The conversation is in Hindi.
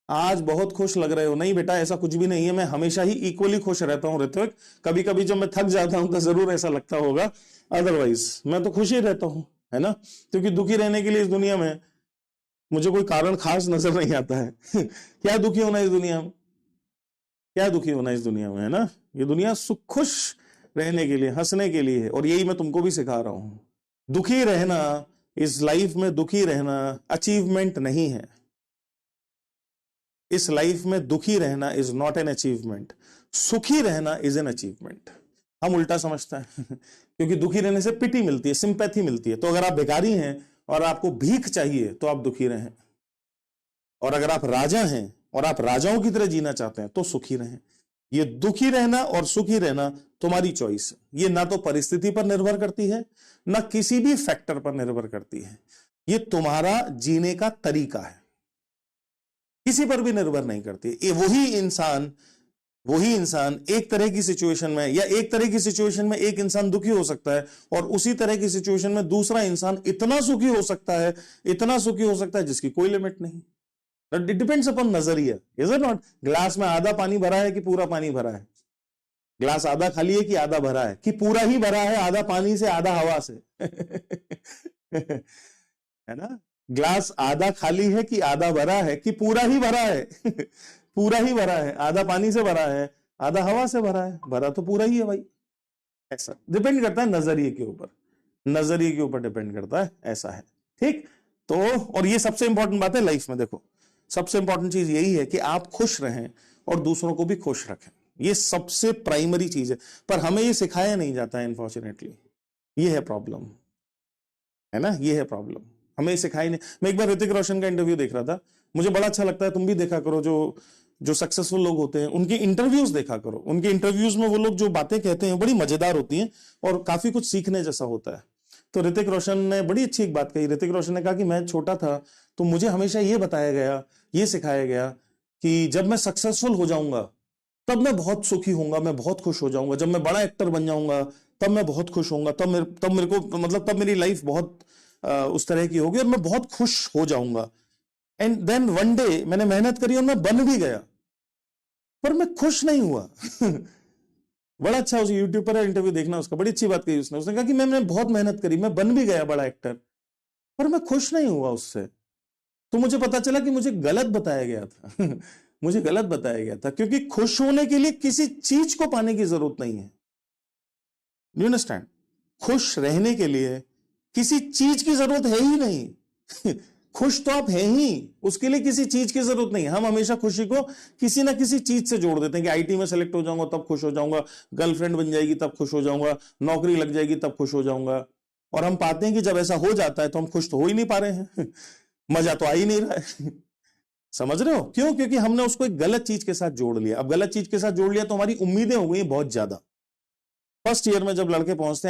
आज बहुत खुश लग रहे हो, नहीं बेटा ऐसा कुछ भी नहीं है, मैं हमेशा ही इक्वली खुश रहता हूं ऋत्विक। कभी कभी जब मैं थक जाता हूं तो जरूर ऐसा लगता होगा, अदरवाइज मैं तो खुश ही रहता हूं, है ना। क्योंकि दुखी रहने के लिए इस दुनिया में मुझे कोई कारण खास नजर नहीं आता है। क्या दुखी होना इस दुनिया में, क्या दुखी होना इस दुनिया में, है ना। ये दुनिया सुख खुश रहने के लिए, हंसने के लिए है, और यही मैं तुमको भी सिखा रहा हूं। दुखी रहना, इस लाइफ में दुखी रहना अचीवमेंट नहीं है। इस लाइफ में दुखी रहना इज नॉट एन अचीवमेंट, सुखी रहना इज एन अचीवमेंट। हम उल्टा समझते हैं। क्योंकि दुखी रहने से पिटी मिलती है, सिंपैथी मिलती है। तो अगर आप भिखारी हैं और आपको भीख चाहिए तो आप दुखी रहें, और अगर आप राजा हैं और आप राजाओं की तरह जीना चाहते हैं तो सुखी रहें। ये दुखी रहना और सुखी रहना तुम्हारी चॉइस है। ये ना तो परिस्थिति पर निर्भर करती है, ना किसी भी फैक्टर पर निर्भर करती है। ये तुम्हारा जीने का तरीका है, किसी पर भी निर्भर नहीं करती। ये वही इंसान एक तरह की सिचुएशन में, या एक तरह की सिचुएशन में एक इंसान दुखी हो सकता है, और उसी तरह की सिचुएशन में दूसरा इंसान इतना सुखी हो सकता है, इतना सुखी हो सकता है जिसकी कोई लिमिट नहीं। इट डिपेंड्स अपॉन नजरिया, इज इट नॉट। ग्लास में आधा पानी भरा है कि पूरा पानी भरा है, ग्लास आधा खाली है कि आधा भरा है, कि पूरा ही भरा है, आधा पानी से आधा हवा से। है ना। ग्लास आधा खाली है कि आधा भरा है, कि पूरा ही भरा है। पूरा ही भरा है, आधा पानी से भरा है, आधा हवा से भरा है, भरा तो पूरा ही है भाई। ऐसा डिपेंड करता है नजरिए के ऊपर, नजरिए के ऊपर डिपेंड करता है, ऐसा है। ठीक। तो और ये सबसे इंपॉर्टेंट बात है लाइफ में। देखो, सबसे इंपॉर्टेंट चीज यही है कि आप खुश रहें और दूसरों को भी खुश रखें। ये सबसे प्राइमरी चीज है, पर हमें ये सिखाया नहीं जाता है अनफॉर्चुनेटली। ये है प्रॉब्लम, है ना, ये है प्रॉब्लम। हमें सिखाई नहीं। मैं एक बार ऋतिक रोशन का इंटरव्यू देख रहा था, मुझे बड़ा अच्छा लगता है, तुम भी देखा करो। जो सक्सेसफुल लोग होते हैं उनके इंटरव्यूज देखा करो। उनके इंटरव्यूज में वो लोग जो बातें कहते हैं बड़ी मजेदार होती हैं और काफी कुछ सीखने जैसा होता है। तो ऋतिक रोशन ने बड़ी अच्छी एक बात कही। ऋतिक रोशन ने कहा कि मैं छोटा था तो मुझे हमेशा ये बताया गया, ये सिखाया गया कि जब मैं सक्सेसफुल हो जाऊंगा तब मैं बहुत सुखी होऊंगा, मैं बहुत खुश हो जाऊंगा। जब मैं बड़ा एक्टर बन जाऊंगा तब मैं बहुत खुश होऊंगा, तब मेरे को मतलब तब मेरी लाइफ बहुत उस तरह की होगी और मैं बहुत खुश हो जाऊंगा। एंड देन वन डे मैंने मेहनत करी और मैं बन भी गया, पर मैं खुश नहीं हुआ। बड़ा अच्छा, उस यूट्यूब पर इंटरव्यू देखना उसका, बड़ी अच्छी बात कही उसने कहा कि मैंने बहुत मेहनत करी, मैं बन भी गया बड़ा एक्टर, पर मैं खुश नहीं हुआ उससे। तो मुझे पता चला कि मुझे गलत बताया गया था। मुझे गलत बताया गया था, क्योंकि खुश होने के लिए किसी चीज को पाने की जरूरत नहीं है। You understand. खुश रहने के लिए किसी चीज की जरूरत है ही नहीं। खुश तो आप हैं ही, उसके लिए किसी चीज की जरूरत नहीं। हम हमेशा खुशी को किसी ना किसी चीज से जोड़ देते हैं कि आईटी में सेलेक्ट हो जाऊंगा तब खुश हो जाऊंगा, गर्लफ्रेंड बन जाएगी तब खुश हो जाऊंगा, नौकरी लग जाएगी तब खुश हो जाऊंगा। और हम पाते हैं कि जब ऐसा हो जाता है तो हम खुश तो हो ही नहीं पा रहे हैं। मजा तो आ ही नहीं रहा है। समझ रहे हो क्यों? क्योंकि हमने उसको एक गलत चीज के साथ जोड़ लिया। अब गलत चीज के साथ जोड़ लिया तो हमारी उम्मीदें हो गई बहुत ज्यादा। फर्स्ट ईयर में जब लड़के पहुंचते हैं